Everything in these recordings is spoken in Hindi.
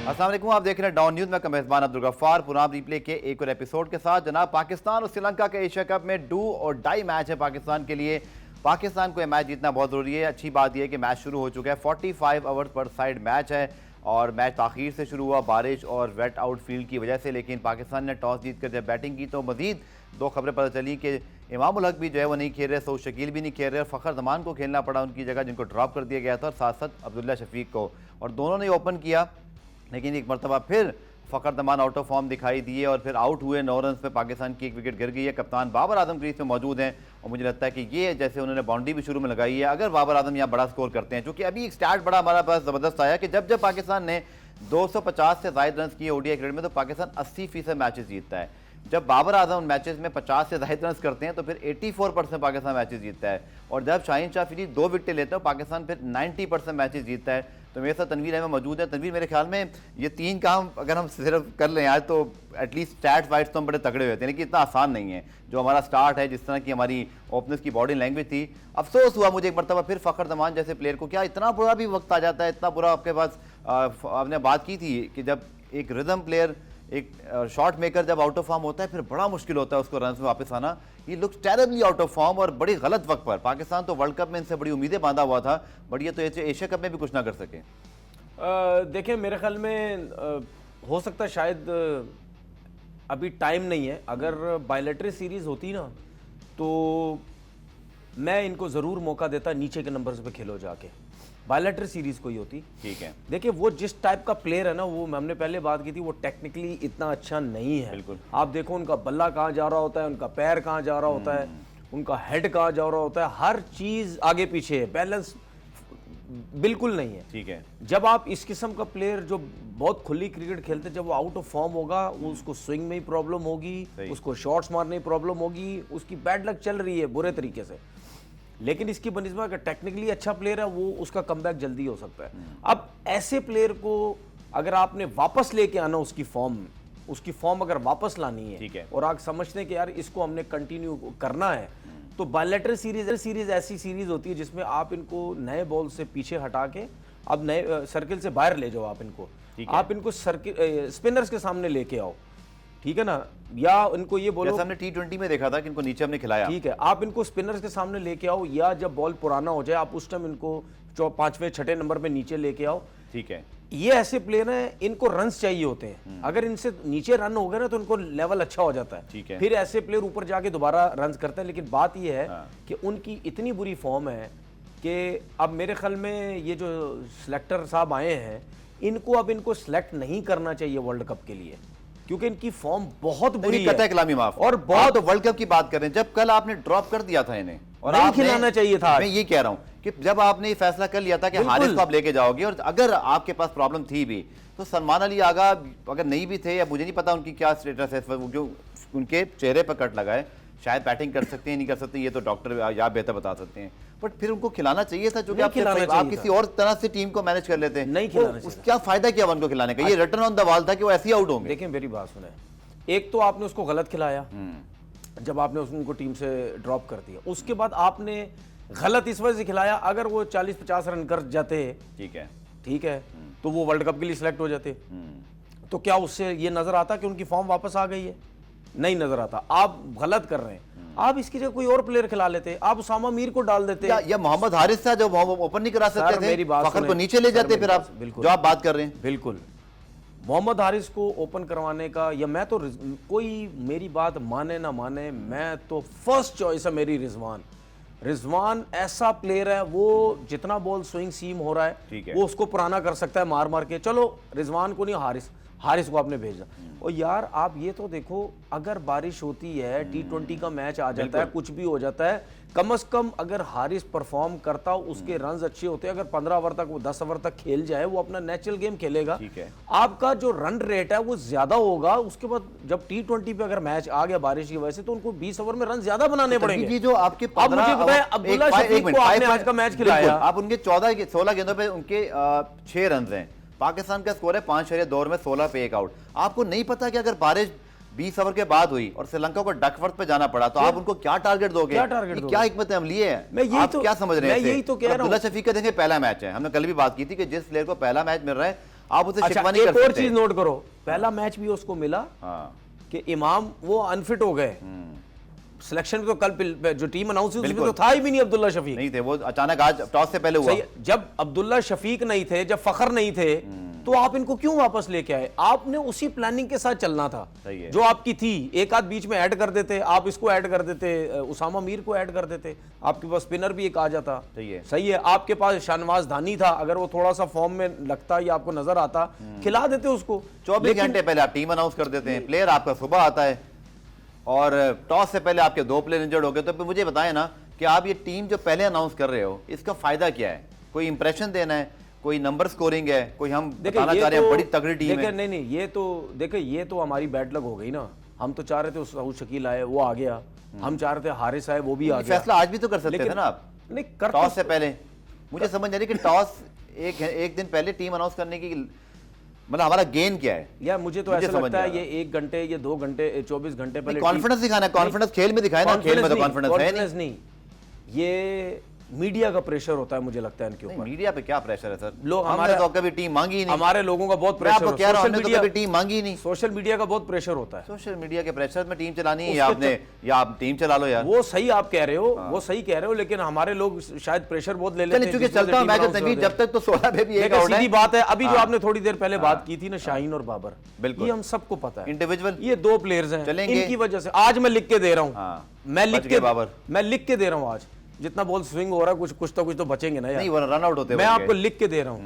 अस्सलाम वालेकुम, आप देख रहे हैं डाउन न्यूज़ में मेज़बान अब्दुल गफ्फार पुराम रिप्ले के एक और एपिसोड के साथ। जनाब, पाकिस्तान और श्रीलंका के एशिया कप में डू और डाई मैच है पाकिस्तान के लिए। पाकिस्तान को यह मैच जीतना बहुत ज़रूरी है। अच्छी बात यह है कि मैच शुरू हो चुका है। 45 ओवर पर साइड मैच है और मैच ताख़ीर से शुरू हुआ बारिश और वेट आउट फील्ड की वजह से, लेकिन पाकिस्तान ने टॉस जीत कर जब बैटिंग की तो मज़ीद दो खबरें पता चली कि इमाम उल हक भी जो है वो नहीं खेल रहे, सऊद शकील भी नहीं खेल रहे और फ़खर जमान को खेलना पड़ा उनकी जगह, जिनको ड्रॉप कर दिया गया था, और साथ साथ अब्दुल्ला शफीक को, और दोनों ने ओपन किया। लेकिन एक मरतबा फिर Fakhar Zaman out of form दिखाई दिए और फिर आउट हुए। 9 रन पे पाकिस्तान की एक विकेट गिर गई है। कप्तान बाबर आजम क्रीज में मौजूद हैं और मुझे लगता है कि ये जैसे उन्होंने बाउंड्री भी शुरू में लगाई है, अगर बाबर आजम यहाँ बड़ा स्कोर करते हैं, क्योंकि अभी एक स्टार्ट बड़ा हमारे पास ज़बरदस्त आया कि जब पाकिस्तान ने 250 से ज़ायद रन किए ओडीआई क्रिकेट में तो पाकिस्तान 80% मैचेस जीतता है। जब बाबर आजम मैचेस में 50 से ज़ायद रन करते हैं तो फिर 84% पाकिस्तान मैचेस जीतता है, और जब शाहीन शाह अफरीदी 2 विकेटें लेते हैं पाकिस्तान फिर 90% मैचेस जीतता है। तो मेरे साथ तनवीर अहमद मौजूद है। तनवीर, मेरे ख्याल में ये 3 काम अगर हम सिर्फ कर लें आज तो एटलीस्ट स्टैट्स वाइट्स तो हम बड़े तगड़े होते हैं, लेकिन इतना आसान नहीं है। जो हमारा स्टार्ट है, जिस तरह की हमारी ओपनर्स की बॉडी लैंग्वेज थी, अफसोस हुआ मुझे एक मरतबा फिर फ़खर जमान जैसे प्लेयर को, क्या इतना बुरा भी वक्त आ जाता है, इतना बुरा आपके पास। आपने बात की थी कि जब एक रिदम प्लेयर, एक शॉट मेकर जब आउट ऑफ फॉर्म होता है फिर बड़ा मुश्किल होता है उसको रन में वापस आना। ये looks terribly out of form और बड़ी गलत वक्त पर। पाकिस्तान तो वर्ल्ड कप में इनसे बड़ी उम्मीदें बांधा हुआ था, बट ये तो एशिया कप में भी कुछ ना कर सके। देखिए, मेरे ख्याल में हो सकता है शायद अभी टाइम नहीं है। अगर बायलैटरल सीरीज होती ना तो मैं इनको ज़रूर मौका देता, नीचे के नंबर्स पे खेलो जाके। बायलैटरल सीरीज कोई होती, ठीक है। देखिए, वो जिस टाइप का प्लेयर है ना, वो हमने पहले बात की थी, वो टेक्निकली इतना अच्छा नहीं है। बिल्कुल। आप देखो उनका बल्ला कहाँ जा रहा होता है, उनका पैर कहाँ जा रहा होता है, उनका हेड कहाँ जा रहा होता है, हर चीज़ आगे पीछे है, बैलेंस बिल्कुल नहीं है। ठीक है। जब आप इस किस्म का प्लेयर जो बहुत खुली क्रिकेट खेलते, जब वो आउट ऑफ फॉर्म होगा, उसको स्विंग में ही प्रॉब्लम होगी, उसको शॉट्स मारने में प्रॉब्लम होगी, उसकी बैड लक चल रही है बुरे तरीके से। लेकिन इसकी बनिस्बत अगर टेक्निकली अच्छा प्लेयर है, वो उसका कमबैक जल्दी हो सकता है। अब ऐसे प्लेयर को अगर आपने वापस लेके आना, उसकी फॉर्म अगर वापस लानी है और आप समझते हैं कि यार इसको हमने कंटिन्यू करना है, तो बायलैटरल सीरीज ऐसी सीरीज होती है जिसमें आप इनको नए बॉल से पीछे हटा के अब नए सर्किल से बाहर ले जाओ। आप इनको स्पिनर्स के सामने लेके आओ, ठीक है ना, या इनको ये बोलो, हमने T20 में देखा था कि इनको नीचे हमने खिलाया, ठीक है, आप इनको स्पिनर्स के सामने लेके आओ, या जब बॉल पुराना हो जाए आप उस टाइम इनको 5वें 6ठे नंबर पे नीचे लेके आओ। ठीक है। ये ऐसे प्लेयर हैं, इनको रन्स चाहिए होते हैं। अगर इनसे नीचे रन हो गए ना तो इनको लेवल अच्छा हो जाता है। ठीक है। फिर ऐसे प्लेयर ऊपर जाके दोबारा रन करते हैं। लेकिन बात ये है कि उनकी इतनी बुरी फॉर्म है कि अब मेरे ख्याल में ये जो सिलेक्टर साहब आए हैं, इनको सेलेक्ट नहीं करना चाहिए वर्ल्ड कप के लिए, क्योंकि इनकी फॉर्म बहुत बुरी है। कलामी माफ और बहुत तो वर्ल्ड कप की बात करें, जब कल आपने ड्रॉप कर दिया था इन्हें और नहीं खिलाना चाहिए था। मैं ये कह रहा हूं कि जब आपने ये फैसला कर लिया था कि हारिस को आप लेके जाओगे, और अगर आपके पास प्रॉब्लम थी भी तो सलमान अली आगा अगर नहीं भी थे, या मुझे नहीं पता उनकी क्या स्टेटस है, जो उनके चेहरे पर कट लगाए, शायद बैटिंग कर सकते हैं नहीं कर सकते, ये तो डॉक्टर या बेहतर बता सकते हैं, बट फिर उनको खिलाना चाहिए था, जो कि आप किसी और तरह से टीम को मैनेज कर लेते हैं। नहीं खिलाना चाहिए। क्या फायदा क्या उनको खिलाने का? ये रिटर्न ऑन द वॉल था कि वो ऐसे ही आउट होंगे। देखिए, मेरी बात सुने, एक तो आपने उसको गलत खिलाया जब आपने उनको टीम से ड्रॉप कर दिया, उसके बाद आपने गलत इस वजह से खिलाया, अगर वो 40-50 रन कर जाते, ठीक है, तो वो वर्ल्ड कप के लिए सिलेक्ट हो जाते, तो क्या उससे ये नजर आता कि उनकी फॉर्म वापस आ गई है? नहीं नजर आता। आप गलत कर रहे हैं। आप इसकी जगह कोई और प्लेयर खिला लेते, आप उसामा मीर को डाल देते, या मोहम्मद हारिस था जो ओपन नहीं करा सकते थे, मेरी बात फखर को नीचे ले जाते, फिर आप जो आप बात कर रहे हैं। बिल्कुल, मोहम्मद हारिस को ओपन करवाने का, या मैं तो कोई मेरी बात माने ना माने, मैं तो फर्स्ट चॉइस है मेरी रिजवान ऐसा प्लेयर है, वो जितना बॉल स्विंग सीम हो रहा है वो उसको पुराना कर सकता है मार मार के। चलो रिजवान को नहीं, हारिस को आपने भेजा। और यार आप ये तो देखो, अगर बारिश होती है, T20 का मैच आ जाता है, कुछ भी हो जाता है, कम से कम अगर हारिस परफॉर्म करता, उसके रन्स अच्छे होते, अगर 15 ओवर तक, वो 10 ओवर तक खेल जाए, वो अपना नेचुरल गेम खेलेगा, आपका जो रन रेट है वो ज्यादा होगा। उसके बाद जब T20 पे अगर मैच आ गया बारिश की वजह से, तो उनको 20 ओवर में रन ज्यादा बनाने पड़ेंगे। जो आपके अब्दुल्ला शफीक को आपने आज का मैच खिलाया, आप उनके 16 गेंदों पे उनके 6 रन हैं। पाकिस्तान का स्कोर है 5 दौर में 16 पे 1 आउट। आपको नहीं पता कि अगर बारिश 20 ओवर के बाद हुई और श्रीलंका को डकवर्थ पे जाना पड़ा, तो आप उनको क्या टारगेट दोगे? क्या हिकमत अमली है? मैं आप क्या समझ रहे हैं? यही तो कह रहा हूं। अब्दुल्ला शफीक का देखें पहला मैच है, हमने कल भी बात की थी कि जिस प्लेयर को पहला मैच मिल रहा है, आप उसे अच्छा, शिकवा नहीं एक कर और सकते। चीज नोट करो, पहला मैच भी उसको मिला हाँ कि इमाम वो अनफिट हो गए। सिलेक्शन में तो कल जो टीम अनाउंस हुई उसमें बिल्कुल। तो था ही भी नहीं अब्दुल्ला शफीक। नहीं थे वो, अचानक आज टॉस से पहले हुआ। सही है। जब अब्दुल्ला शफीक नहीं थे, जब फखर नहीं थे, तो आप इनको क्यों वापस लेके आए? आपने उसी प्लानिंग के साथ चलना था सही है। जो आपकी थी। एक आध बीच में ऐड कर देते, आप इसको ऐड कर देते, उसामा मीर को ऐड कर देते, आपके पास स्पिनर भी एक आ जाता। सही है। सही है। आपके पास शाहनवाज धानी था, अगर वो थोड़ा सा फॉर्म में लगता या आपको नजर आता, खिला देते उसको। 24 घंटे पहले आप टीम अनाउंस कर देते हैं, प्लेयर आपका सुबह आता है, और टॉस से पहले आपके 2 प्लेयर इंजर्ड हो गए। तो फिर मुझे बताएं ना कि आप ये टीम जो पहले अनाउंस कर रहे हो, इसका फायदा क्या है? कोई इंप्रेशन देना है, कोई नंबर स्कोरिंग है, कोई हम बताना चाह रहे हैं बड़ी तगड़ी टीम है? नहीं, ये तो हमारी बैड लक हो गई ना। हम तो चाह रहे थे सऊद शकील आए, वो आ गया। हम चाह रहे थे हारिस आए, वो भी आ गया। फैसला आज भी तो कर सकते थे ना आप, नहीं कर टॉस से पहले। मुझे समझ नहीं रही कि टॉस एक दिन पहले टीम अनाउंस करने की मतलब हमारा गेन क्या है? यार मुझे तो ऐसा लगता है ये 1 घंटे, ये 2 घंटे, 24 घंटे पहले कॉन्फिडेंस दिखाना है। कॉन्फिडेंस खेल में दिखाए ना, खेल में तो कॉन्फिडेंस है नहीं। ये मीडिया का प्रेशर होता है, मुझे लगता है इनके ऊपर। मीडिया पे क्या प्रेशर है सर? लोग हमारे तो कभी टीम मांगी ही नहीं। हमारे लोगों का बहुत मैं प्रेशर आपको कह रहा हूं, हमने तो कभी टीम मांगी ही नहीं। सोशल मीडिया का बहुत प्रेशर होता है। सोशल मीडिया के प्रेशर में टीम चलानी है, या आपने या आप टीम चला लो यार। वो सही आप कह रहे हो, वो सही कह रहे हो, लेकिन हमारे लोग शायद प्रेशर बहुत ले लेते हैं। चलिए चलता हूं मैं, जब तक तो 16 पे भी एक आउट है। सीधी बात है। अभी जो आपने थोड़ी देर पहले बात की थी ना, शाहीन और बाबर, बिल्कुल ये हम सबको पता है। इंडिविजुअल ये 2 प्लेयर्स हैं, चलेंगे। इनकी वजह से आज मैं लिख के दे रहा हूं। मैं लिख के दे रहा हूं आज, जितना बॉल स्विंग हो रहा है, कुछ तो बचेंगे ना यार। नहीं, वो रन आउट होते हैं। मैं आपको लिख के दे रहा हूं,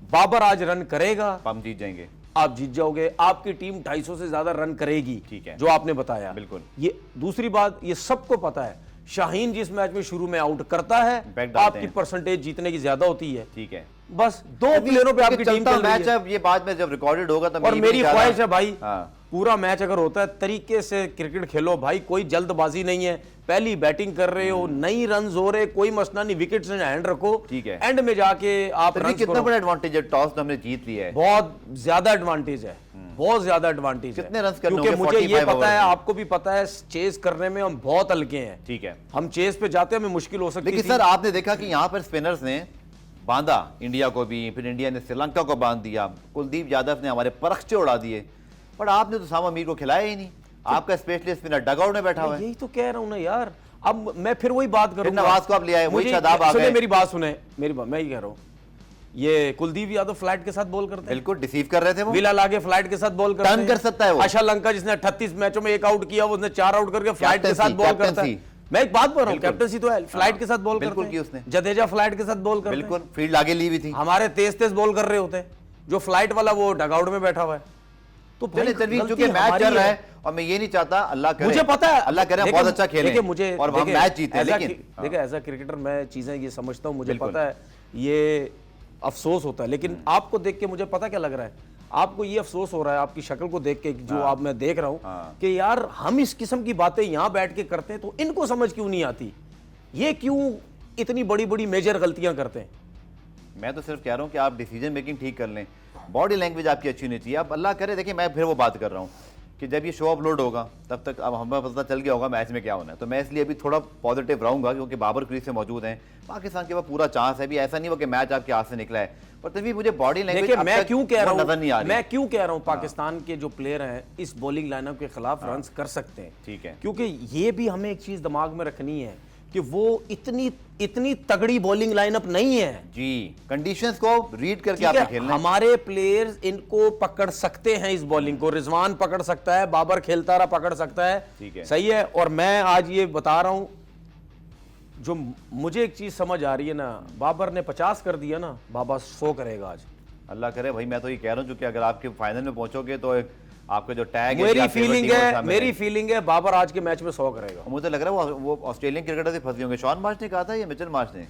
बाबर आज रन करेगा, हम जीत जाएंगे। आप जीत जाओगे। आपकी टीम 250 से ज्यादा रन करेगी, ठीक है, जो आपने बताया। बिल्कुल। ये दूसरी बात, ये सबको पता है, शाहीन जिस मैच में शुरू में आउट करता है, आपकी परसेंटेज जीतने की ज्यादा होती है। ठीक है, बस 2 प्लेयरों पे आपकी टीम चल रही है। ये बाद में जब रिकॉर्डेड होगा तब और मेरी ख्वाहिश है भाई, हाँ, पूरा मैच अगर होता है तरीके से क्रिकेट खेलो भाई, कोई जल्दबाजी नहीं है। पहली बैटिंग कर रहे हो, नई रन हो रहे, कोई मसला नहीं, विकेट से हैंड रखो, ठीक है। एंड में जाके आप रन कितना बड़ा एडवांटेज है, टॉस तो हमने जीत लिया है। बहुत ज्यादा एडवांटेज है, बहुत ज्यादा एडवांटेज है। कितने रन्स करने क्योंकि होंगे? मुझे ये 45 पता है, ओवर आपको भी पता है, चेस करने में हम बहुत हल्के हैं। ठीक है, हम चेस पे जाते हैं, हमें मुश्किल हो सकती है। लेकिन सर आपने देखा कि यहाँ पर स्पिनर्स ने बांधा इंडिया को भी, फिर इंडिया ने श्रीलंका को बांध दिया, कुलदीप यादव ने हमारे परखचे उड़ा दिए, पर आपने तो उसामा मीर को खिलाया ही नहीं। आपका स्पेशलिस्ट स्पिनर डगआउट में बैठा हुआ है। यही तो कह रहा हूं ना यार। अब मैं फिर वही बात करूंगा, नवाज को आप ले आए, वही शादाब आ गए। मेरी बात सुने, मैं ही कह रहा हूं, ये कुलदीप यादव फ्लाइट के साथ बॉल करते हैं, बिल्कुल डिसीव कर रहे थे वो। विला लागे फ्लाइट के साथ बॉल करते हैं, टर्न कर सकता है वो। श्रीलंका जिसने 38 मैचों में 1 आउट किया, उसने 4 आउट करके फ्लाइट के साथ बॉल करता है। मैं एक बात बोल रहा हूं, कैप्टनसी तो है, फ्लाइट के साथ बॉल करते हैं। उसने जडेजा फ्लाइट के साथ बॉल करते हैं, बिल्कुल फील्ड आगे ली हुई थी। हमारे तेज बॉल कर रहे होते हैं, जो फ्लाइट वाला वो डगआउट में बैठा हुआ है। तो चूंकि मैच चल रहा है और मैं ये नहीं चाहता, अल्लाह करे, मुझे पता है, अल्लाह करे बहुत अच्छा खेले और हम मैच जीते। लेकिन देखिए एज अ क्रिकेटर मैं चीजें ये समझता हूँ, मुझे पता है ये अफसोस होता है, लेकिन आपको देख के मुझे पता क्या लग रहा है, आपको ये अफसोस हो रहा है आपकी शक्ल को देख के, जो आप मैं देख रहा हूँ कि यार हम इस किस्म की बातें यहाँ बैठ के करते हैं तो इनको समझ क्यों नहीं आती, ये क्यों इतनी बड़ी बड़ी मेजर गलतियां करते हैं। मैं तो सिर्फ कह रहा हूँ कि आप डिसीजन मेकिंग ठीक कर लें, बॉडी लैंग्वेज आपकी अच्छी नहीं चाहिए। अब अल्लाह करे, देखिए मैं फिर वो बात कर रहा हूँ कि जब ये शो अपलोड होगा तब तक अब हमें पता चल गया होगा मैच में क्या होना है, तो मैं इसलिए अभी थोड़ा पॉजिटिव रहूंगा क्योंकि बाबर क्रीज से मौजूद हैं, पाकिस्तान के पास पूरा चांस है। भी ऐसा नहीं हो कि मैच आपके हाथ से निकला है, पर तभी मुझे बॉडी लैंग्वेज मैं क्यों कह रहा हूं, नजर नहीं आ रही। मैं क्यों कह रहा हूं पाकिस्तान के जो प्लेयर हैं इस बॉलिंग लाइनअप के खिलाफ रन कर सकते हैं, ठीक है, क्योंकि ये भी हमें एक चीज दिमाग में रखनी है कि वो इतनी तगड़ी बॉलिंग लाइनअप नहीं है जी, कंडीशंस को रीड करके आपने खेलना है। हमारे प्लेयर्स इनको पकड़ सकते हैं, इस बॉलिंग को रिजवान पकड़ सकता है, बाबर खेलता रहा पकड़ सकता है, ठीक है, सही है। और मैं आज ये बता रहा हूं, जो मुझे एक चीज समझ आ रही है ना, बाबर ने 50 कर दिया ना, बाबा 100 करेगा आज। अल्लाह करे भाई, मैं तो ये कह रहा हूं क्योंकि अगर आपके फाइनल में पहुंचोगे तो आपका जो टैग मेरी फीलिंग है बाबर आज के मैच में 100 करेगा। मुझे लग रहा है वो ऑस्ट्रेलियन क्रिकेटर से फंसे होंगे। शॉन मार्श ने कहा था या मिचेल मार्श ने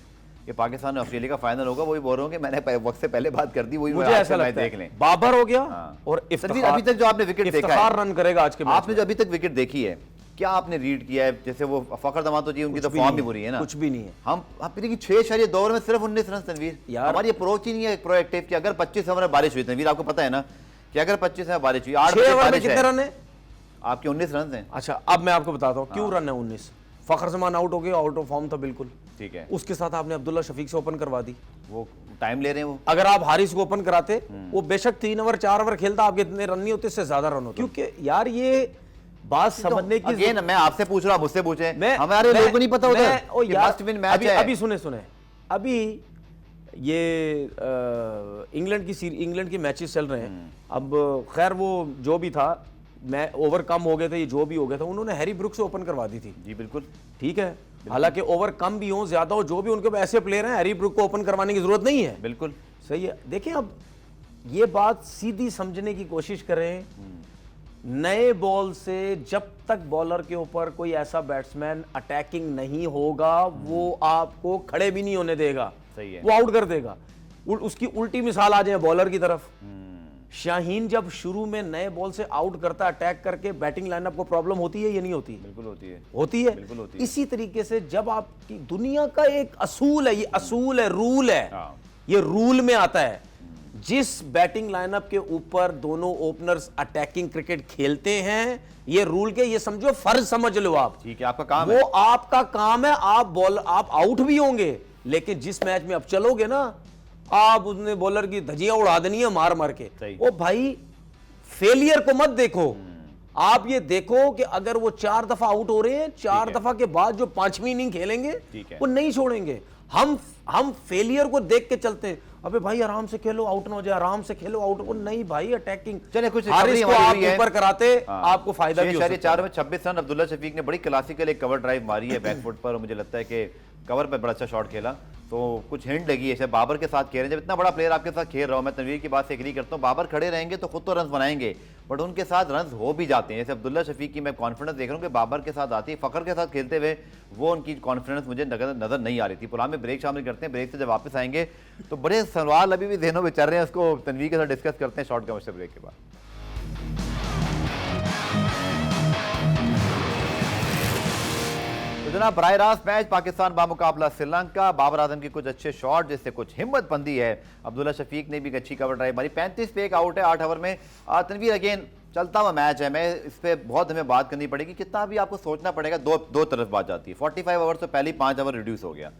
कि पाकिस्तान और ऑस्ट्रेलिया का फाइनल होगा, वही बोल रहा हूं कि मैंने वक्त से पहले बात कर दी, वही मुझे ऐसा लगता है। देख लें बाबर हो गया और अभी तक जो आपने विकेट देखा है, रन करेगा आज के मैच आपने जो अभी तक विकेट देखी है, क्या आपने रीड किया है? जैसे वो फखर जमान तो जी उनकी तो फॉर्म भी बुरी है ना, कुछ भी नहीं है। हम देखिए 6 ओवर में सिर्फ 19 रन। तनवीर यार हमारी अप्रोच ही नहीं है प्रोएक्टिव कि अगर 25 ओवर में बारिश हुई, तनवीर आपको पता है ना कि अगर 25 में बारिश हुई, 8 ओवर में कितने रन है आपके? 19 रन हैं। अच्छा अब मैं आपको बताता हूँ क्यों रन है 19। फखर जमान आउट हो गया, आउट ऑफ फॉर्म था बिल्कुल, ठीक है, उसके साथ आपने अब्दुल्ला शफीक से ओपन करवा दी। वो टाइम ले रहे हैं वो। अगर आप हारिस को ओपन कराते, वो बेशक 3 ओवर 4 ओवर खेलता, आपके इतने रन नहीं होते, इससे ज्यादा रन होते। क्योंकि यार ये बात समझने की, अगेन मैं आपसे पूछ रहा हूं, मुझसे पूछे, मैं हमारे लोगों को नहीं पता होता कि यार, मस्ट विन मैच है। अभी सुने अभी ये इंग्लैंड की मैचेस चल रहे हैं। अब खैर वो जो भी था, मैं ओवर कम हो गए थे, ये जो भी हो गया था, उन्होंने हैरी ब्रुक से ओपन करवा दी थी। जी बिल्कुल, ठीक है, हालांकि ओवर कम भी हो ज्यादा हो जो भी, उनके ऐसे प्लेयर हैं, हैरी ब्रुक को ओपन करवाने की जरूरत नहीं है। बिल्कुल सही है। देखिए अब ये बात सीधी समझने की कोशिश करें, नए बॉल से जब तक बॉलर के ऊपर कोई ऐसा बैट्समैन अटैकिंग नहीं होगा, वो आपको खड़े भी नहीं होने देगा, सही है, वो आउट कर देगा। उसकी उल्टी मिसाल आ जाए बॉलर की तरफ, शाहीन जब शुरू में नए बॉल से आउट करता है अटैक करके, बैटिंग लाइनअप को प्रॉब्लम होती है या नहीं होती? बिल्कुल होती है, होती है, बिल्कुल होती है। इसी तरीके से जब आपकी दुनिया का एक असूल है, ये असूल है, रूल है, ये रूल में आता है, जिस बैटिंग लाइनअप के ऊपर दोनों ओपनर्स अटैकिंग क्रिकेट खेलते हैं, ये रूल के, ये समझो फर्ज समझ लो आप, ठीक है, आपका काम वो है, आपका काम है। आप आउट भी होंगे, लेकिन जिस मैच में आप चलोगे ना, आप उसने बॉलर की धजियां उड़ा देनी है मार मार के। ओ भाई, फेलियर को मत देखो, आप ये देखो कि अगर वो 4 दफा आउट हो रहे हैं, 4 दफा के बाद जो 5वीं इनिंग खेलेंगे वो नहीं छोड़ेंगे। हम फेलियर को देख के चलते हैं, अबे भाई आराम से खेलो, आउट ना हो जाए, आराम से खेलो, आउट हो नहीं भाई, अटैकिंग। चलिए कुछ हारिस को आप ऊपर कराते, आपको फायदा भी हो सकता है। 4 में 26 रन अब्दुल्ला शफीक ने बड़ी क्लासिकल एक कवर ड्राइव मारी है बैकफुट पर, और मुझे लगता है कि कवर पे बड़ा अच्छा शॉट खेला, तो कुछ हिंट लगी है। बाबर के साथ खेल रहे हैं, जब इतना बड़ा प्लेयर आपके साथ खेल रहा हूं, मैं तनवीर की बात से एग्री करता हूं, बाबर खड़े रहेंगे तो खुद तो रन बनाएंगे, बट उनके साथ रन हो भी जाते हैं। जैसे अब्दुल्ला शफीक की मैं कॉन्फिडेंस देख रहा हूं कि बाबर के साथ आती है, फखर के साथ खेलते हुए वो उनकी कॉन्फिडेंस मुझे नजर नहीं आ रही थी। पुराने में ब्रेक शामिल करते हैं, ब्रेक से जब वापस आएंगे तो बड़े सवाल अभी भी जहनों में चल रहे हैं, उसको तनवीर के साथ डिस्कस करते हैं शॉर्ट कमर्शियल ब्रेक के बाद। तो जनाब, बराह रास्त मैच पाकिस्तान बामुकाबला श्रीलंका, बाबर आजम की कुछ अच्छे शॉट जिससे कुछ हिम्मत बंदी है, अब्दुल्ला शफीक ने भी एक अच्छी कवर ड्राइव मारी, 35 पे एक आउट है 8 ओवर में। तनवीर अगेन चलता हुआ मैच है, मैं इस पर बहुत हमें बात करनी पड़ेगी, कितना भी आपको सोचना पड़ेगा, दो तरफ बात जाती है। 45 ओवर से पहले 5 ओवर रिड्यूस हो गया,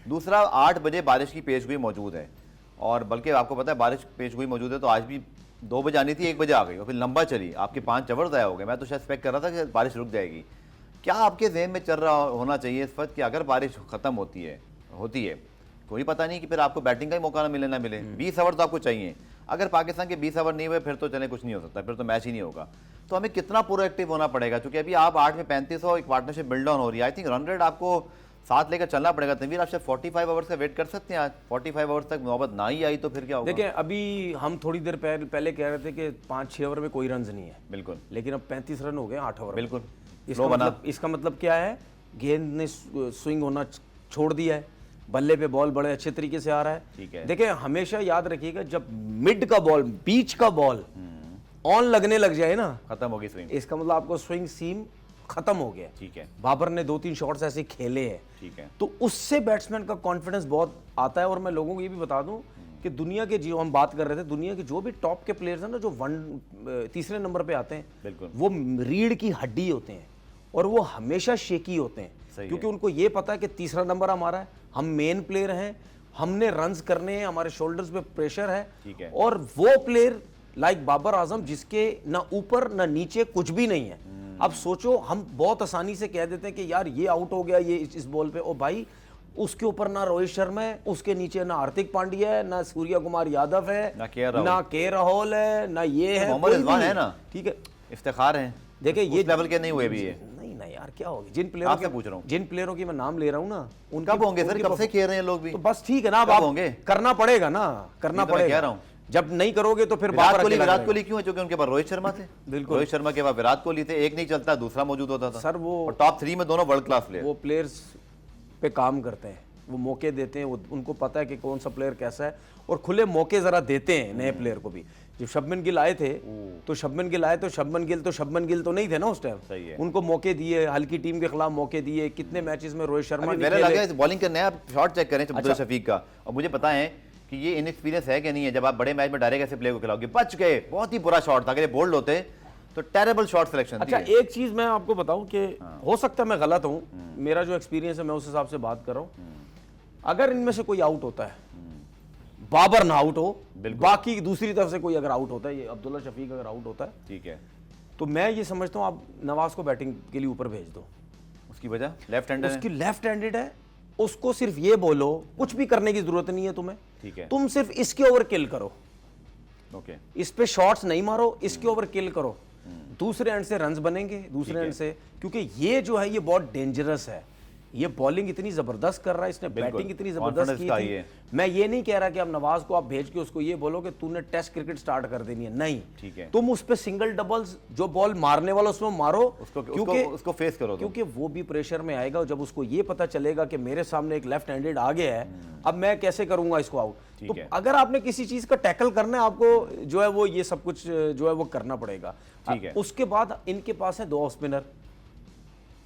दूसरा 8 बजे बारिश की पेशगोई मौजूद है, और बल्कि आपको पता है बारिश पेशगोई मौजूद है तो आज भी 2 बजे आनी थी, 1 बजे आ गई और फिर लंबा चली, आपके 5 ओवर ज़ाया हो गए। मैं तो शायद एक्सपेक्ट कर रहा था कि बारिश रुक जाएगी। क्या आपके ज़हन में चल रहा होना चाहिए इस वक्त कि अगर बारिश ख़त्म होती है कोई पता नहीं कि फिर आपको बैटिंग का ही मौका ना मिले 20 ओवर तो आपको चाहिए, अगर पाकिस्तान के 20 ओवर नहीं हुए फिर तो चले कुछ नहीं हो सकता, फिर तो मैच ही नहीं होगा। तो हमें कितना प्रोएक्टिव होना पड़ेगा, क्योंकि अभी आप 8 में 35 हो, एक पार्टनरशिप बिल्ड ऑन हो रही है। आई थिंक रन रेट आपको साथ लेकर चलना पड़ेगा। तनवीर, आप 45 ओवर से वेट कर सकते हैं, आज 45 ओवर तक नौबत ना ही आई तो फिर क्या होगा? देखिए अभी हम थोड़ी देर पहले कह रहे थे कि 5-6 ओवर में कोई रन नहीं है, बिल्कुल, लेकिन अब 35 रन हो गए 8 ओवर, बिल्कुल। इसका मतलब क्या है, गेंद ने स्विंग होना छोड़ दिया है, बल्ले पे बॉल बड़े अच्छे तरीके से आ रहा है। ठीक है, देखिए हमेशा याद रखिएगा, जब मिड का बॉल, बीच का बॉल ऑन लगने लग जाए ना, खत्म होगी स्विंग, इसका मतलब आपको स्विंग सीम खत्म हो गया। ठीक है, बाबर ने 2-3 शॉट्स ऐसे खेले हैं, ठीक है, तो उससे बैट्समैन का कॉन्फिडेंस बहुत आता है। और मैं लोगों को ये भी बता दूं कि दुनिया के, जो हम बात कर रहे थे, दुनिया के जो भी टॉप के प्लेयर्स हैं ना, जो तीसरे नंबर पे आते हैं, बिल्कुल, वो रीढ़ की हड्डी होते हैं और वो हमेशा शेकी होते हैं, क्योंकि उनको ये पता है कि तीसरा नंबर हमारा है, हम मेन प्लेयर हैं, हमने रन्स करने हैं, हमारे शोल्डर्स पे प्रेशर है। ठीक है, और वो प्लेयर लाइक बाबर आजम जिसके ना ऊपर ना नीचे कुछ भी नहीं है। अब सोचो, हम बहुत आसानी से कह देते हैं कि यार ये आउट हो गया, ये इस बॉल पे, ओ भाई उसके ऊपर ना रोहित शर्मा है, उसके नीचे ना हार्दिक पांड्या है, ना सूर्य कुमार यादव है, ना के राहुल है, ना ये है, मोहम्मद रिजवान है ना, ठीक है, इफ्तिखार है। देखिए ये लेवल के नहीं हुए भी है, नहीं ना यार, क्या होगी, जिन प्लेयरों के पूछ रहा हूं, जिन प्लेयरों की मैं नाम ले रहा हूं ना, उनका होंगे सर, कब से खेल रहे हैं लोग भी, तो बस ठीक है ना, अब आप होंगे, करना पड़ेगा ना, करना पड़ेगा, कह रहा हूं, जब नहीं करोगे तो फिर विराट कोहली क्यों है, क्योंकि उनके पास रोहित शर्मा थे, बिल्कुल, रोहित शर्मा के पास विराट कोहली थे, एक नहीं चलता दूसरा मौजूद होता था सर, वो टॉप 3 में दोनों वर्ल्ड क्लास प्लेयर, वो प्लेयर्स पे काम करते हैं, वो मौके देते हैं, उनको पता है कि कौन सा प्लेयर कैसा है, और खुले मौके जरा देते हैं नए प्लेयर को भी। जब शुभमन गिल आए थे तो शुभमन गिल तो नहीं थे ना उस टाइम, उनको मौके दिए, हल्की टीम के खिलाफ मौके दिए, कितने मैचेस में रोहित शर्मा ने बॉलिंग करने, आप शॉट चेक करें अब्दुल्ला शफीक का, और मुझे पता है कि ये इनएक्सपीरियंस है कि नहीं है। जब आप बड़े मैच में डायरेक्ट ऐसे प्लेयर को खिलाओगे, बच गए, बहुत ही बुरा शॉट था, अगर ये बोल्ड होते तो टेरेबल शॉट सिलेक्शन। अच्छा एक चीज मैं आपको बताऊं कि हो सकता है मैं गलत हूं, मेरा जो एक्सपीरियंस है मैं उस हिसाब से बात कर रहा हूं। अगर इनमें से कोई आउट होता है, बाबर ना आउट हो, बाकी दूसरी तरफ से कोई अगर आउट होता है, ये अब्दुल्ला शफीक अगर आउट होता है, ठीक है, तो मैं ये समझता हूं आप नवाज को बैटिंग के लिए ऊपर भेज दो। उसकी वजह लेफ्ट हैंडर उसकी लेफ्ट हैंडेड है, उसको सिर्फ ये बोलो कुछ भी करने की जरूरत नहीं है तुम्हें, ठीक है, तुम सिर्फ इसके ओवर किल करो, ओके, इस पे शॉट्स नहीं मारो, इसके ओवर किल करो, दूसरे एंड से रन्स बनेंगे दूसरे एंड से, क्योंकि ये जो है ये बहुत डेंजरस है। ये बॉलिंग इतनी जबरदस्त कर रहा है, इसने बैटिंग इतनी जबरदस्त की थी। मैं ये नहीं कह रहा कि आप नवाज को आप भेज के उसको ये बोलो कि तूने टेस्ट क्रिकेट स्टार्ट कर देनी है, नहीं, ठीक है, तुम उस पे सिंगल डबल्स जो बॉल मारने वाला उसमें मारो, क्योंकि उसको फेस करो, क्योंकि वो भी प्रेशर में आएगा। जब उसको ये पता चलेगा कि मेरे सामने एक लेफ्ट हैंडेड आ गया है, अब मैं कैसे करूंगा इसको आउट। तो अगर आपने किसी चीज का टैकल करना है, आपको जो है वो ये सब कुछ जो है वो करना पड़ेगा, ठीक है। उसके बाद इनके पास है 2 ऑफ स्पिनर,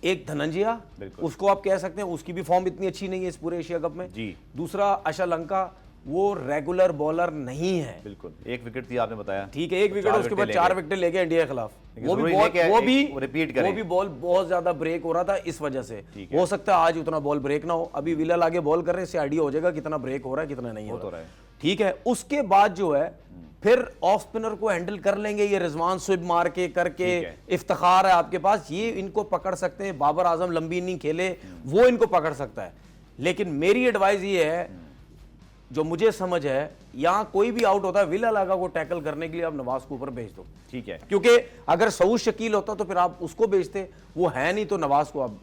एक धनंजया, उसको आप कह सकते हैं उसकी भी फॉर्म इतनी अच्छी नहीं है इस पूरे एशिया कप में जी। दूसरा अशालंका, वो रेगुलर बॉलर नहीं है, बिल्कुल, 1 विकेट थी आपने बताया, ठीक है, 1 विकेट, उसके बाद 4 विकेट लेके इंडिया के खिलाफ, वो भी बॉल बहुत ज्यादा ब्रेक हो रहा था इस वजह से। हो सकता है आज उतना बॉल ब्रेक ना हो, अभी विलर आगे बॉल कर रहे हैं, इससे आइडिया हो जाएगा कितना ब्रेक हो रहा है कितना नहीं हो रहा है, ठीक है। उसके बाद जो है फिर ऑफ स्पिनर को हैंडल कर लेंगे ये रिजवान स्विप मार के करके, इफ्तिखार है आपके पास, ये इनको पकड़ सकते हैं। बाबर आजम लंबी इनिंग खेले, वो इनको पकड़ सकता है। लेकिन मेरी एडवाइस ये है, जो मुझे समझ है, यहां कोई भी आउट होता है, विला लागा को टैकल करने के लिए आप नवाज को ऊपर भेज दो, ठीक है, क्योंकि अगर सऊद शकील होता तो फिर आप उसको भेजते, वो है नहीं, तो नवाज को आप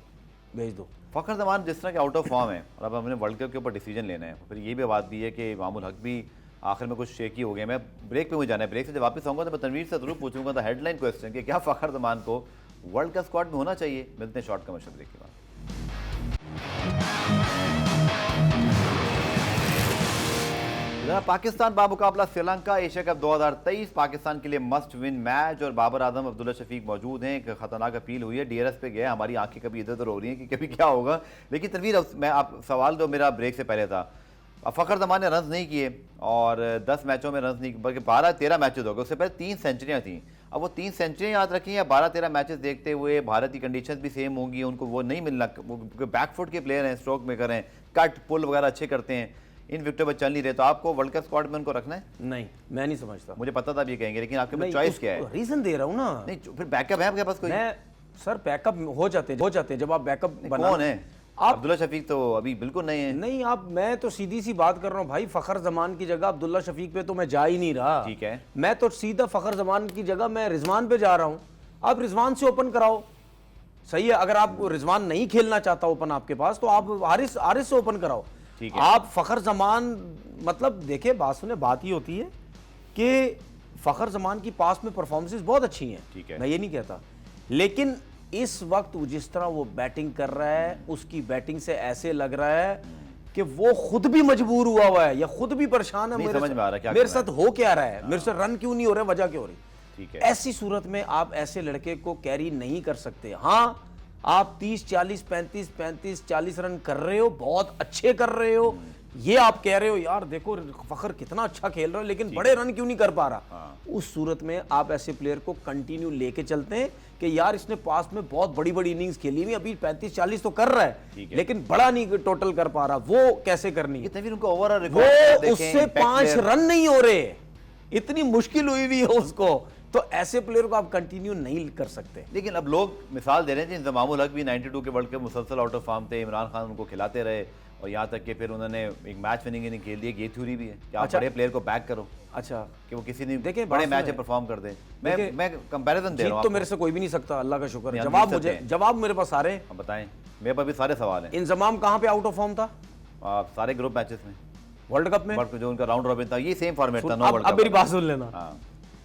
भेज दो। फखर जमान जिस तरह के आउट ऑफ फॉर्म है, और अब हमने वर्ल्ड कप के ऊपर डिसीजन लेना है, फिर ये भी बात भी है कि मामूल हक भी आखिर में कुछ शेकी हो गया। मैं ब्रेक पे मुझे जाना है, ब्रेक से जब वापस आऊंगा तो मैं तनवीर से जरूर पूछूंगा था हेडलाइन क्वेश्चन कि क्या फखर जमान को वर्ल्ड कप स्क्वाड में होना चाहिए। मिलते हैं शॉर्ट कमर्शियल ब्रेक के बाद। पाकिस्तान बामुकाबला श्रीलंका एशिया कप 2023 पाकिस्तान के लिए मस्ट विन मैच, और बाबर आजम अब्दुल्ला शफीक मौजूद हैं। एक खतरनाक अपील हुई है, डीआरएस पे गया, हमारी आंखें कभी इधर उधर हो रही हैं कि कभी क्या होगा। लेकिन तनवीर, मैं आप सवाल जो मेरा ब्रेक से पहले था, फखर जमान ने रन नहीं किए और 10 मैचों में रन नहीं, बल्कि 12-13 मैचेस हो गए, उससे पहले 3 सेंचुरियाँ थी। अब वो 3 सेंचुरियाँ याद रखी या 12-13 मैचेस देखते हुए भारत की कंडीशंस भी सेम होंगी, उनको वो नहीं मिलना, वो बैकफुट के प्लेयर हैं, स्ट्रोक मेकर हैं, कट पुल वगैरह अच्छे करते हैं, इन विकेटों पर चल नहीं रहे, तो आपको वर्ल्ड कप स्क्वाड में उनको रखना है? नहीं, मैं नहीं समझता, मुझे पता था ये कहेंगे, लेकिन आपके पास चॉइस क्या है? रीजन दे रहा हूँ ना, नहीं फिर बैकअप है आपके पास कोई? सर बैकअप हो जाते हैं जब आप बैकअप बना। कौन है? अब्दुल्ला शफीक तो अभी बिल्कुल नहीं है। नहीं, आप, मैं तो सीधी सी बात कर रहा हूँ भाई, फखर जमान की जगह अब्दुल्ला शफीक पे तो मैं जा ही नहीं रहा, ठीक है, मैं तो सीधा फखर जमान की जगह मैं रिजवान पे जा रहा हूँ। आप रिजवान से ओपन कराओ, सही है। अगर आप रिजवान नहीं खेलना चाहता ओपन आपके पास, तो आप हारिस से ओपन कराओ, ठीक है। आप फखर जमान, मतलब देखिए, बात सुने, बात ही होती है कि फखर जमान की पास में परफॉर्मेंसेस बहुत अच्छी हैं, ठीक है, मैं ये नहीं कहता, लेकिन इस वक्त जिस तरह वो बैटिंग कर रहा है, उसकी बैटिंग से ऐसे लग रहा है कि वो खुद भी मजबूर हुआ है या खुद भी परेशान है। मेरे साथ हो क्या रहा है, मेरे से रन क्यों नहीं हो रहे, वजह क्यों हो रही, ठीक है। ऐसी सूरत में आप ऐसे लड़के को कैरी नहीं कर सकते। हाँ, आप 30-40, 35-40 रन कर रहे हो, बहुत अच्छे कर रहे हो, ये आप कह रहे हो यार देखो फखर कितना अच्छा खेल रहा है, लेकिन बड़े रन क्यों नहीं कर पा रहा। उस सूरत में आप ऐसे प्लेयर को कंटिन्यू लेके चलते हैं कि यार इसने पास में बहुत बड़ी बड़ी इनिंग्स खेली हुई, अभी 35-40 तो कर रहा है, लेकिन बड़ा नहीं टोटल कर पा रहा, वो कैसे करनी है? उनको ओवरऑल वो उससे 5 रन नहीं हो रहे, इतनी मुश्किल हुई हुई है उसको, तो ऐसे प्लेयर को आप कंटिन्यू नहीं कर सकते। लेकिन अब लोग मिसाल दे रहे हैं, इंतजामुल हक भी 92 के वर्ल्ड कप मुसलसल आउट ऑफ फॉर्म थे, इमरान खान उनको खिलाते रहे, और यहाँ तक कि फिर उन्होंने एक मैच विनिंग इनिंग खेल दी। ये थ्योरी भी है कि आप बड़े प्लेयर को बैक करो, अच्छा, कि वो किसी ने देखे बड़े मैच में परफॉर्म कर दे। मैं कंपैरिजन दे रहा हूँ, तो मेरे से कोई भी नहीं सकता, अल्लाह का शुक्र है। जवाब मेरे पास सारे हैं, बताएं, मेरे पास भी सारे सवाल हैं। इंजमाम कहाँ पे आउट ऑफ फॉर्म था? सारे ग्रुप मैचेस में, वर्ल्ड कप में, जो उनका राउंड रॉबिन था, ये सेम फॉर्मेट था। अब मेरी बात सुन लेना,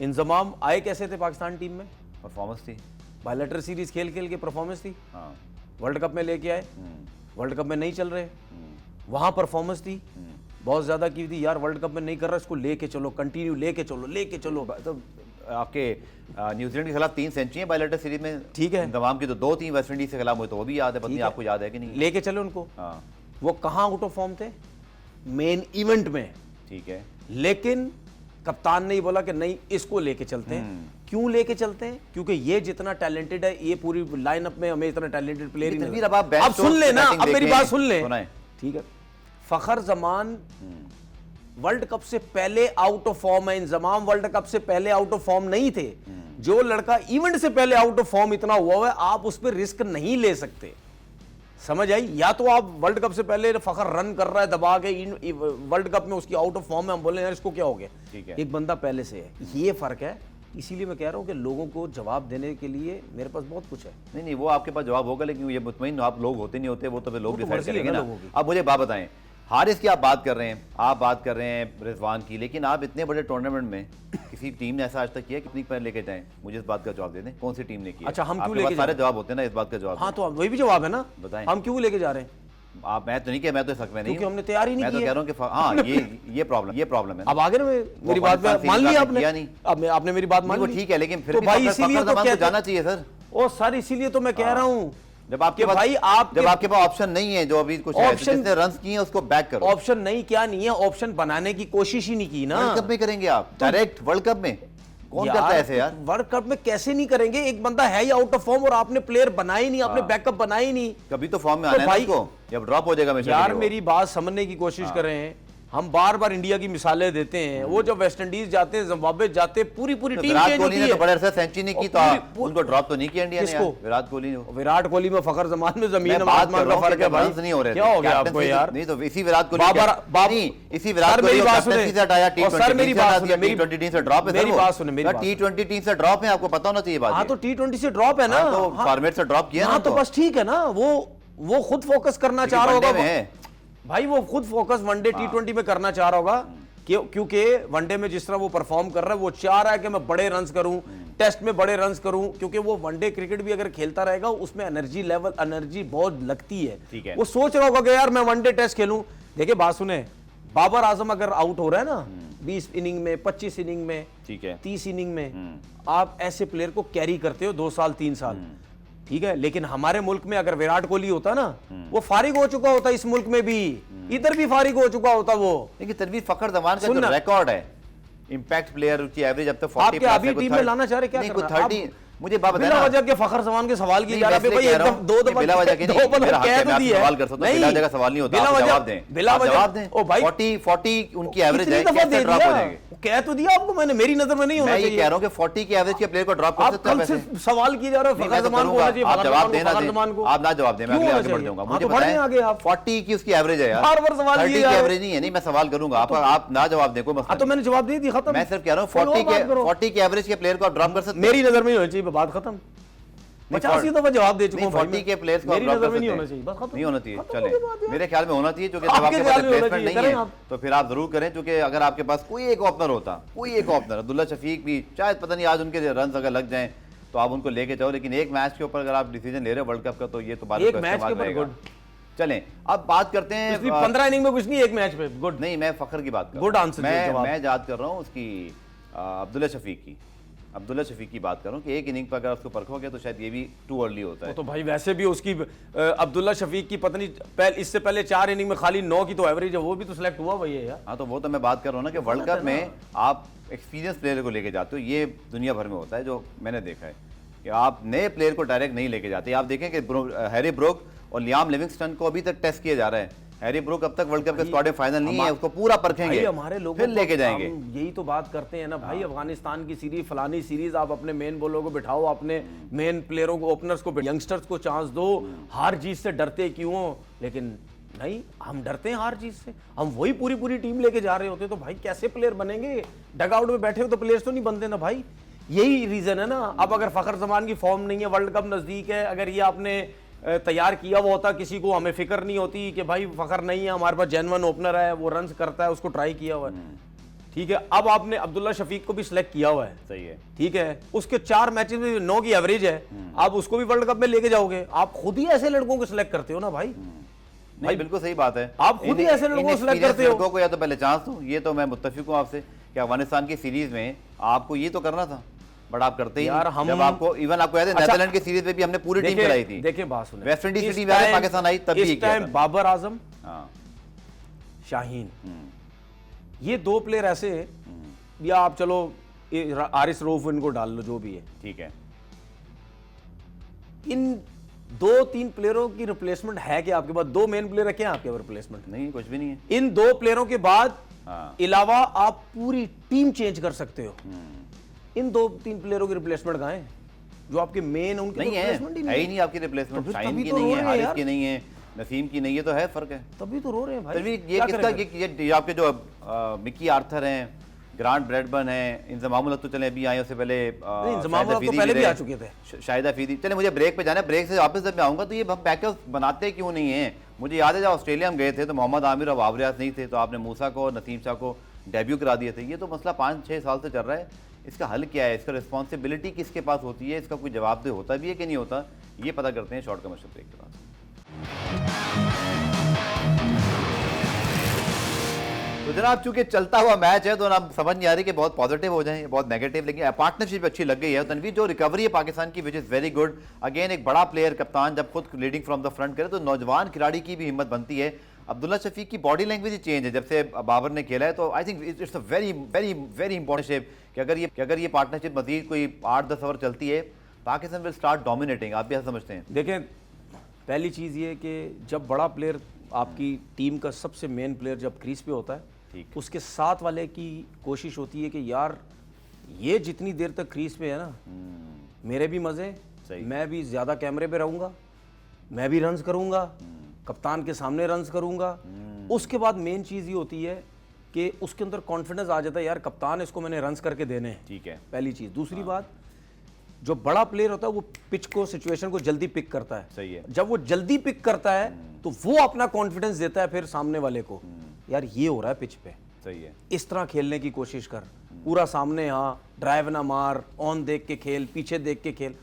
इंजमाम आए कैसे थे पाकिस्तान टीम में? परफॉर्मेंस थी, बायलैटरल सीरीज खेल के परफॉर्मेंस थी, वर्ल्ड कप में लेके आए, वर्ल्ड कप में नहीं चल रहे, वहां परफॉर्मेंस थी, बहुत ज्यादा की थी, यार वर्ल्ड कप में नहीं कर रहा, इसको लेके चलो, कंटिन्यू लेके चलो। तो आपके न्यूजीलैंड के खिलाफ 3 सेंचुरी बायलैटरल सीरीज में, ठीक है, इंतजाम की तो 2 थी वेस्ट इंडीज के खिलाफ, मुझे तो वो भी याद है, पता नहीं आपको याद है कि नहीं। लेके चलो उनको, वो कहां आउट ऑफ फॉर्म थे? मेन इवेंट में, ठीक है, लेकिन कप्तान ने ही बोला कि नहीं इसको लेके चलते हैं, क्यों लेके चलते हैं? क्योंकि ये जितना टैलेंटेड है, ये पूरी लाइनअप में हमें इतना टैलेंटेड प्लेयर ही नहीं। अब आप अब सुन लेना, अब मेरी बात सुन ले, सुनाएं। ठीक है। फखर जमान वर्ल्ड कप से पहले आउट ऑफ फॉर्म है, इंजमाम वर्ल्ड कप से पहले आउट ऑफ फॉर्म नहीं थे। जो लड़का इवेंट से पहले आउट ऑफ फॉर्म इतना हुआ है, आप उस पर रिस्क नहीं ले सकते, समझ आई? या तो आप वर्ल्ड कप से पहले फखर रन कर रहा है दबा के, वर्ल्ड कप में उसकी आउट ऑफ फॉर्म है, हम बोले यार इसको क्या हो गया, ठीक है। एक बंदा पहले से है, ये फर्क है। इसीलिए मैं कह रहा हूं कि लोगों को जवाब देने के लिए मेरे पास बहुत कुछ है। नहीं, वो आपके पास जवाब होगा, लेकिन ये मुतमईन आप लोग होते नहीं होते, वो तो फिर लोग वो तो डिसाइड मर्जी है करेंगे ना ना। लोगों की। अब मुझे बात बताएं, हारिस की आप बात कर रहे हैं, आप बात कर रहे हैं रिजवान की, लेकिन आप इतने बड़े टूर्नामेंट में किसी टीम ने ऐसा आज तक किया कितनी पर लेके जाएं? मुझे इस बात का जवाब दे दें, कौन सी टीम ने किया? अच्छा, हम क्यों आपके लेके पास सारे जाएं? जवाब होते हैं ना, इस बात का जवाब हाँ, तो वही भी जवाब है ना, बताएं। हम क्यों लेके जा रहे हैं? आप, मैं तो नहीं किया, मैं तो शक में नहीं क्योंकि हूं। हमने तैयारी नहीं मैं की तो है। कह रहा हूं कि हाँ, ये प्रॉब्लम है। अब आगे ना मेरी बात अफगानिस्तान मान ली सीरीज आपने, किया नहीं। अब आपने मेरी बात मान वो ली, ठीक है, लेकिन फिर तो भी भाई फखर इसीलिए तो जमान को कहते जाना चाहिए सर। ओ सर, इसीलिए तो मैं कह रहा हूँ जब आपके पास, भाई जब आपके पास ऑप्शन नहीं है, जो अभी कुछ है, तो ऑप्शन- जिसने रन्स किए हैं उसको बैक करो। ऑप्शन नहीं, क्या नहीं है, ऑप्शन बनाने की कोशिश ही नहीं की ना। वर्ल्ड कप में करेंगे आप डायरेक्ट? वर्ल्ड कप में कौन करता है ऐसे यार? वर्ल्ड कप में कैसे नहीं करेंगे? एक बंदा है ही आउट ऑफ फॉर्म और आपने प्लेयर बनाए नहीं, आपने हाँ। बैकअप बनाए ही नहीं। कभी तो फॉर्म में तो आना है ना भाई- उसको, जब ड्रॉप हो जाएगा हमेशा यार के लिए वो। मेरी बात समझने की कोशिश कर रहे हैं। हम बार बार इंडिया की मिसालें देते हैं, वो जब वेस्ट इंडीज जाते हैं, जिम्बाब्वे जाते हैं, पूरी तो टीम विराट चेंज कोहली होती ने तो है। बड़े अरसे सेंचुरी नहीं की, तो उनको ड्रॉप तो नहीं किया इंडिया ने यार। किसको? विराट कोहली ने। विराट कोहली में फखर जमान में जमीन मैं बात आसमान कर का रहा हूं फर्क कि है भाई। रन्स नहीं हो रहे थे। क्या हो गया कैप्टन आपको से- यार? नहीं तो इसी विराट कोहली बाबर नहीं, इसी विराट सर, कोहली मेरी को बात कैप्टनसी सुने। से हटाया, और सर, मेरी बात सुने, मेरी- T20 टीम से ड्रॉप है। मेरी बात सुने, मेरी बात T20 टीम से ड्रॉप है, आपको पता होना चाहिए बात। हाँ, तो T20 से ड्रॉप है ना, हाँ, तो फॉर्मेट से ड्रॉप किया ना हाँ, तो उनको। बस ठीक है ना। वो खुद फोकस करना चाह रहा वनडे होगा में है। भाई, वो खुद फोकस वनडे T20 में करना चाह रहा होगा, क्योंकि वनडे में जिस तरह वो परफॉर्म कर रहा है, वो चाह रहा है कि मैं बड़े रन्स करूं, टेस्ट में बड़े रन्स करूं, क्योंकि वो वनडे क्रिकेट भी अगर खेलता रहेगा उसमें एनर्जी बहुत लगती ठीक है। है। वो सोच रहा होगा कि यार मैं वनडे टेस्ट खेलूं। देखिए बात सुने, बाबर आजम अगर आउट हो रहा है ना 20 इनिंग में, 25 इनिंग में, ठीक है, 30 इनिंग में, आप ऐसे प्लेयर को कैरी करते हो 2 साल 3 साल, ठीक है। लेकिन हमारे मुल्क में अगर विराट कोहली होता ना, वो फारिग हो चुका होता, इस मुल्क में भी, इधर भी फारिग हो चुका होता वो। लेकिन तनवीर फखर जमान का सुनना। जो रिकॉर्ड है, इंपैक्ट प्लेयर की एवरेज अब तक 40 आप क्या अभी टीम में लाना चाह रहे, क्या नहीं, करना? कुछ 30, मुझे बात बिला बताना। वजह के फखर जमान के सवाल की नहीं, जा रहा है मैं भाई, इसलिए कह रहा एकदम हूं, दो नहीं, बिला वजह के नहीं, बंदे मेरा हक है, कह मैं तो आपसे दिया है। सवाल कर सकता हूं, बिला वजह का सवाल नहीं होता, बिला आप वजह- जवाब दें, बिला आप वजह- जवाब दें। ओ भाई, 40 उनकी एवरेज कितनी है, दफा दे कैसे ड्रॉप हो दिया? जाएंगे? कह तो दिया आपको मैंने, मेरी नजर में नहीं होना मैं ये चाहिए। कह रहा हूं कि 40 की एवरेज के प्लेयर को ड्रॉप कर आप सकते हैं कल से वैसे? सवाल किए जा रहे हो, नहीं, फखर मैं तो जमान को करूंगा, होना चाहिए, आप फखर जवाब जमान को, देना फखर दें, जमान को। आप ना जवाब दें, मैं क्यों अगले होना आगे बढ़ चाहिए? जाऊंगा। हाँ, मुझे तो बढ़ने बताएं, आगे आप। 40 की उसकी एवरेज है यार, बार बार सवाल 30 किए की जा रहे हो। एवरेज नहीं है। नहीं, मैं सवाल करूंगा, आप ना जवाब दें, कोई मसला हाँ, तो नहीं। मैंने जवाब दे दी, खत्म। मैं सिर्फ कह रहा हूं कोई और 40 बात करो। के एवरेज के प्लेयर को आप ड्रॉप कर सकते हैं? मेरी नजर में नहीं होना चाहिए, बात खत्म। 50 दफा जवाब दे चुका हूं भाई 40 मैं। के प्लेयर्स को मेरी ड्रॉप नजर कर में नहीं सकते होना हैं? चाहिए, बस खत्म। नहीं होना चाहिए, खत्म चलें, हो गई बात यार। मेरे ख्याल में होना चाहिए, क्योंकि जब आपके आपके पास ख्याल में होना रिप्लेसमेंट चाहिए, नहीं करें है आप। तो फिर आप जरूर करें, क्योंकि अगर आपके पास कोई एक ओपनर होता, कोई एक ओपनर, अब्दुल्ला शफीक भी, शायद पता नहीं आज उनके रन अगर लग जाएं तो आप उनको लेके जाओ, लेकिन एक मैच के ऊपर अगर आप डिसीजन ले रहे हो वर्ल्ड कप का, तो ये तो बात एक मैच के ऊपर गुड। चलें, अब बात करते हैं। 15 इनिंग में कुछ नहीं, एक मैच पे गुड। नहीं, मैं फखर की बात कर Good रहा हूं। answer, मैं जवाब। मैं याद कर रहा हूँ उसकी अब्दुल्ला शफीक की बात कर रहा हूँ कि एक इनिंग पर अगर उसको परखोगे तो शायद ये भी टू अर्ली होता है। तो भाई वैसे भी उसकी अब्दुल्ला शफीक की पत्नी इससे पहले 4 इनिंग में खाली 9 की तो एवरेज है, वो भी तो सिलेक्ट हुआ भाई है यार। हाँ, तो वो तो मैं बात कर रहा हूँ ना कि वर्ल्ड कप में आप एक्सपीरियंस प्लेयर को लेके जाते हो, ये दुनिया भर में होता है, जो मैंने देखा है कि आप नए प्लेयर को डायरेक्ट नहीं लेके जाते। आप देखें कि हैरी ब्रोक और लियाम लिविंगस्टन को अभी तक टेस्ट किया जा रहा है। हैरी ब्रोक अब तक वर्ल्ड कप के स्क्वाड में फाइनल नहीं है, उसको पूरा परखेंगे, भाई हमारे लोग फिर लेके जाएंगे। यही तो बात करते हैं ना भाई, अफगानिस्तान की सीरीज, फलानी सीरीज, आप अपने मेन बॉलरों को बिठाओ, अपने मेन प्लेयरों को, ओपनर्स को, यंगस्टर्स को चांस दो। हार जीत से डरते क्यों हो? लेकिन नहीं, हम डरते हैं हार जीत से। हम वही पूरी टीम लेके जा रहे होते तो भाई कैसे प्लेयर बनेंगे? डगआउट में बैठे हो तो प्लेयर्स तो नहीं बनते ना भाई। यही रीजन है ना। अब अगर फखर जमान की फॉर्म नहीं है, वर्ल्ड कप नजदीक है, अगर ये आपने तैयार किया हुआ होता, किसी को हमें फिक्र नहीं होती कि भाई फखर नहीं है, हमारे पास जेन्युइन ओपनर है, वो रन्स करता है, उसको ट्राई किया हुआ है, ठीक है। अब आपने अब्दुल्ला शफीक को भी सिलेक्ट किया हुआ है, सही है, ठीक है, उसके 4 मैचेस में 9 की एवरेज है, आप उसको भी वर्ल्ड कप में लेके जाओगे। आप खुद ही ऐसे लड़कों को सिलेक्ट करते हो ना भाई। नहीं, बिल्कुल सही बात है। आप खुद ही ऐसे लोगों को select करते हो। लड़कों को या तो पहले चांस दो, ये तो मैं मुत्तफिक हूँ आपसे कि अफगानिस्तान की सीरीज में आपको ये तो करना था, बट आप करते ही यार नहीं। हम- जब आपको इवन आपको याद है अच्छा, नेदरलैंड की सीरीज में भी हमने पूरी टीम कराई थी। देखिए बात सुने, वेस्ट इंडीज की इस टीम याद है टाइम- पाकिस्तान आई तब भी ये इस किया टाइम था। बाबर आजम, हाँ, शाहीन, ये 2 प्लेयर ऐसे हैं, या आप चलो आरिस रऊफ इनको डाल लो, जो भी है। ठीक है, इन 2-3 प्लेयरों की रिप्लेसमेंट है क्या आपके पास? 2 मेन प्लेयर है क्या आपके पास रिप्लेसमेंट? नहीं, कुछ भी नहीं है। इन 2 प्लेयरों के बाद हाँ। अलावा आप पूरी टीम चेंज कर सकते हो। इन 2-3 प्लेयरों की रिप्लेसमेंट कहाँ है? जो आपके मेन उनके नहीं है, रिप्लेसमेंट ही है ही नहीं आपकी रिप्लेसमेंट। तो फिर शाहीन तभी की तो नहीं रो है, रहे हैं हारिस यार। की नहीं है, नसीम की नहीं है, तो है, फर्क है। तभी तो रो रहे हैं भाई। फिर भी ये क्या किसका, करें? ये आपके जो मिकी आर्थर हैं, ग्रांट ब्रैडबर्न हैं, इंजमाम उल हक तो चले अभी आए, उससे पहले इंजमाम उल हक तो पहले भी आ चुके थे। शाहिद हफीदी। चले मुझे ब्रेक पे जाना है, ब्रेक से वापस जब मैं आऊंगा तो ये बैकअप बनाते क्यों नहीं है? मुझे याद है जब ऑस्ट्रेलिया में गए थे तो मोहम्मद आमिर और बाबर रियाज नहीं थे, तो आपने मूसा को और नसीम शाह को डेब्यू करा दिए थे। ये तो मसला 5-6 साल से चल रहा है। इसका हल क्या है? इसका रिस्पॉन्सिबिलिटी किसके पास होती है? इसका कोई जवाबदेह होता भी है कि नहीं होता? ये पता करते हैं शॉर्ट कमर्शियल ब्रेक के बाद। तो जनाब, चूंकि चलता हुआ मैच है तो ना समझ नहीं आ रही कि बहुत पॉजिटिव हो जाए, बहुत नेगेटिव, लेकिन पार्टनरशिप अच्छी लग गई है। तनवीर, जो रिकवरी है पाकिस्तान की, which is very good. Again, एक बड़ा प्लेयर कप्तान जब खुद लीडिंग फ्रॉम द फ्रंट करे तो नौजवान खिलाड़ी की भी हिम्मत बनती है। अब्दुल्ला शफीक की बॉडी लैंग्वेज चेंज है जब से बाबर ने खेला है, तो I think it's a very very very important shape कि अगर ये पार्टनरशिप मजीद कोई 8-10 ओवर चलती है, पाकिस्तान विल स्टार्ट डोमिनेटिंग। आप भी ऐसा समझते हैं? देखें, पहली चीज़ ये कि जब बड़ा प्लेयर आपकी टीम का सबसे मेन प्लेयर जब क्रीज पे होता है, ठीक। उसके साथ वाले की कोशिश होती है कि यार ये जितनी देर तक क्रीज पे है ना, मेरे भी मज़े, मैं भी ज़्यादा कैमरे पे रहूँगा, मैं भी रन्स करूँगा, कप्तान के सामने रन्स करूँगा। उसके बाद मेन चीज़ ये होती है कि उसके अंदर कॉन्फिडेंस आ जाता है, यार कप्तान इसको मैंने रन्स करके देने हैं। ठीक है, पहली चीज़। दूसरी बात, जो बड़ा प्लेयर होता है वो पिच को, सिचुएशन को जल्दी पिक करता है। सही है। जब वो जल्दी पिक करता है तो वो अपना कॉन्फिडेंस देता है फिर सामने वाले को, यार ये हो रहा है पिच पे, सही है, इस तरह खेलने की कोशिश कर, पूरा सामने, हाँ ड्राइव ना मार, ऑन देख के खेल, पीछे देख के खेल।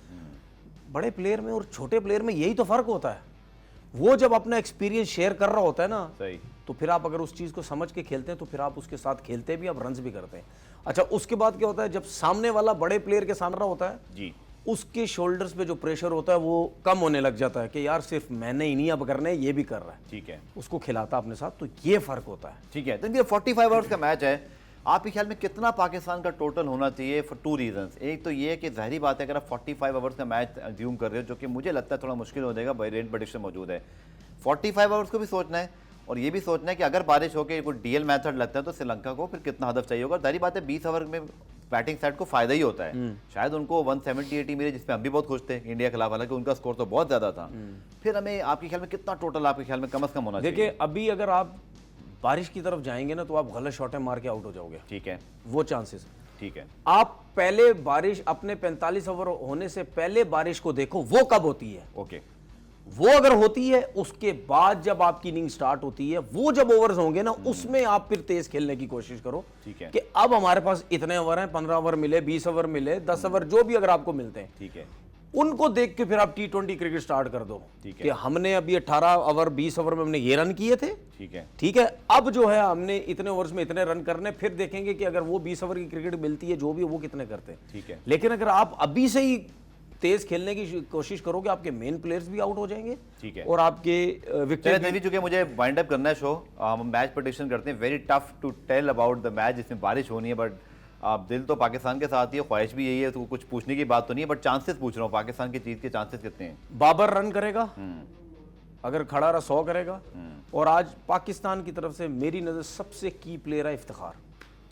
बड़े प्लेयर में और छोटे प्लेयर में यही तो फर्क होता है। वो जब अपना एक्सपीरियंस शेयर कर रहा होता है ना, सही, तो फिर आप अगर उस चीज़ को समझ के खेलते हैं तो फिर आप उसके साथ खेलते भी, आप रन्स भी करते हैं। अच्छा, उसके बाद क्या होता है, जब सामने वाला बड़े प्लेयर के सामने होता है जी, उसके शोल्डर्स पे जो प्रेशर होता है वो कम होने लग जाता है कि यार सिर्फ मैंने ही नहीं अब करना है, ये भी कर रहा है। ठीक है, उसको खिलाता अपने साथ, तो ये फर्क होता है। ठीक है। तो ये 45 ओवर्स का मैच है, आपके ख्याल में कितना पाकिस्तान का टोटल होना चाहिए? For 2 reasons. एक तो ये है कि ज़ाहिरी बात है अगर आप 45 ओवर्स का मैच अज्यूम कर रहे हो, जो कि मुझे लगता है थोड़ा मुश्किल हो जाएगा, भाई रेन प्रेडिक्शन मौजूद है। 45 ओवर्स को भी सोचना है और ये भी सोचना है कि अगर बारिश होकर कोई डीएल मेथड लगता है तो श्रीलंका को फिर कितना हदफ चाहिए होगा। ज़ाहिरी बात है 20 ओवर में बैटिंग साइड को फायदा ही होता है। शायद उनको 170-80 मिले, जिसमें हम भी बहुत खुश थे इंडिया के खिलाफ, हालांकि उनका स्कोर तो बहुत ज़्यादा था। फिर हमें आपके ख्याल में कितना टोटल, आपके ख्याल में कम से कम होना चाहिए? देखिए, अभी अगर आप बारिश की तरफ जाएंगे ना तो आप गलत शॉटें मार के आउट हो जाओगे। ठीक है, वो चांसेस। ठीक है, आप पहले बारिश, अपने 45 ओवर होने से पहले बारिश को देखो वो कब होती है। ओके, वो अगर होती है उसके बाद जब आपकी इनिंग स्टार्ट होती है, वो जब ओवर्स होंगे ना उसमें आप फिर तेज खेलने की कोशिश करो। ठीक है, कि अब हमारे पास इतने ओवर हैं, 15 ओवर मिले, 20 ओवर मिले, 10 ओवर जो भी अगर आपको मिलते हैं, ठीक है, उनको देख के फिर आप T20 क्रिकेट स्टार्ट कर दो। ठीक है। कि हमने अभी 18 ओवर 20 ओवर में हमने ये रन किए थे, ठीक है, ठीक है, अब जो है हमने इतने ओवर्स में इतने रन करने, फिर देखेंगे कि अगर वो 20 ओवर की क्रिकेट मिलती है जो भी, वो कितने करते हैं। ठीक है, लेकिन अगर आप अभी से ही तेज खेलने की कोशिश करोगे, आपके मेन प्लेयर्स भी आउट हो जाएंगे। ठीक है, और आपके विकेट चलिए चूंकि मुझे वाइंड अप करना है शो, हम मैच प्रेडिक्शन करते हैं। Very tough to tell about the match, जिसमें बारिश होनी है, बट दिल तो पाकिस्तान के साथ ही है, ख्वाहिश भी यही है, तो कुछ पूछने की बात तो नहीं है, बट चांसेस पूछ रहा हूँ, पाकिस्तान की जीत के चांसेस कितने हैं? बाबर रन करेगा, अगर खड़ा रहा 100 करेगा। और आज पाकिस्तान की तरफ से मेरी नज़र सबसे की प्लेयर है इफ्तिखार,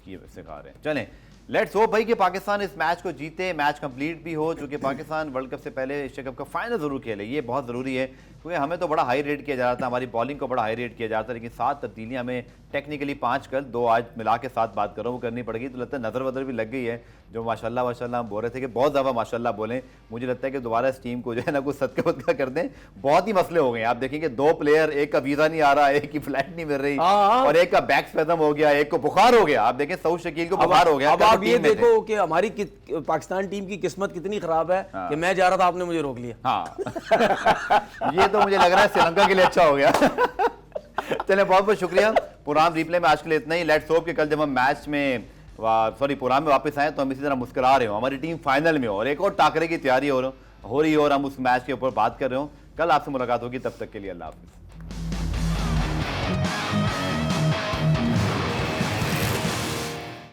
की सिखा रहे हैं। चलें, लेट्स होप भाई कि पाकिस्तान इस मैच को जीते, मैच कंप्लीट भी हो, चूंकि पाकिस्तान वर्ल्ड कप से पहले एशिया कप का फाइनल जरूर खेले, ये बहुत ज़रूरी है, क्योंकि हमें तो बड़ा हाई रेट किया जा रहा था, हमारी बॉलिंग को बड़ा हाई रेट किया जा रहा था, लेकिन 7 तब्दीलियां हमें टेक्निकली 5 कल 2 आज मिला के 7 बात करो वो करनी पड़ेगी। तो लगता है नज़र वज़र भी लग गई है, जो माशाल्लाह माशाल्लाह हम बोल रहे थे कि बहुत ज़्यादा माशाल्लाह बोलें। मुझे लगता है कि दोबारा इस टीम को जो है ना कुछ सदका वदका कर दें, बहुत ही मसले हो गए। आप देखेंगे 2 प्लेयर, एक का वीज़ा नहीं आ रहा, एक की फ्लाइट नहीं मिल रही, और एक का बैक स्पैज़म हो गया, एक को बुखार हो गया। आप देखें सऊद शकील को बुखार हो गया। अब आप ये देखो कि हमारी पाकिस्तान टीम की किस्मत कितनी खराब है कि मैं जा रहा था, आपने मुझे रोक लिया। हाँ ये तो मुझे लग रहा है श्रीलंका के लिए अच्छा हो गया। चले, बहुत बहुत शुक्रिया। पुरान रिप्ले में आज के लिए इतना ही। लेट्स होप कि कल जब हम मैच में पुरान में वापस आए तो हम इसी तरह मुस्कुरा रहे हो, हमारी टीम फाइनल में हो और एक और टाकरे की तैयारी हो रही हो और हम उस मैच के ऊपर बात कर रहे हो। कल आपसे मुलाकात होगी, तब तक के लिए अल्लाह हाफिज़।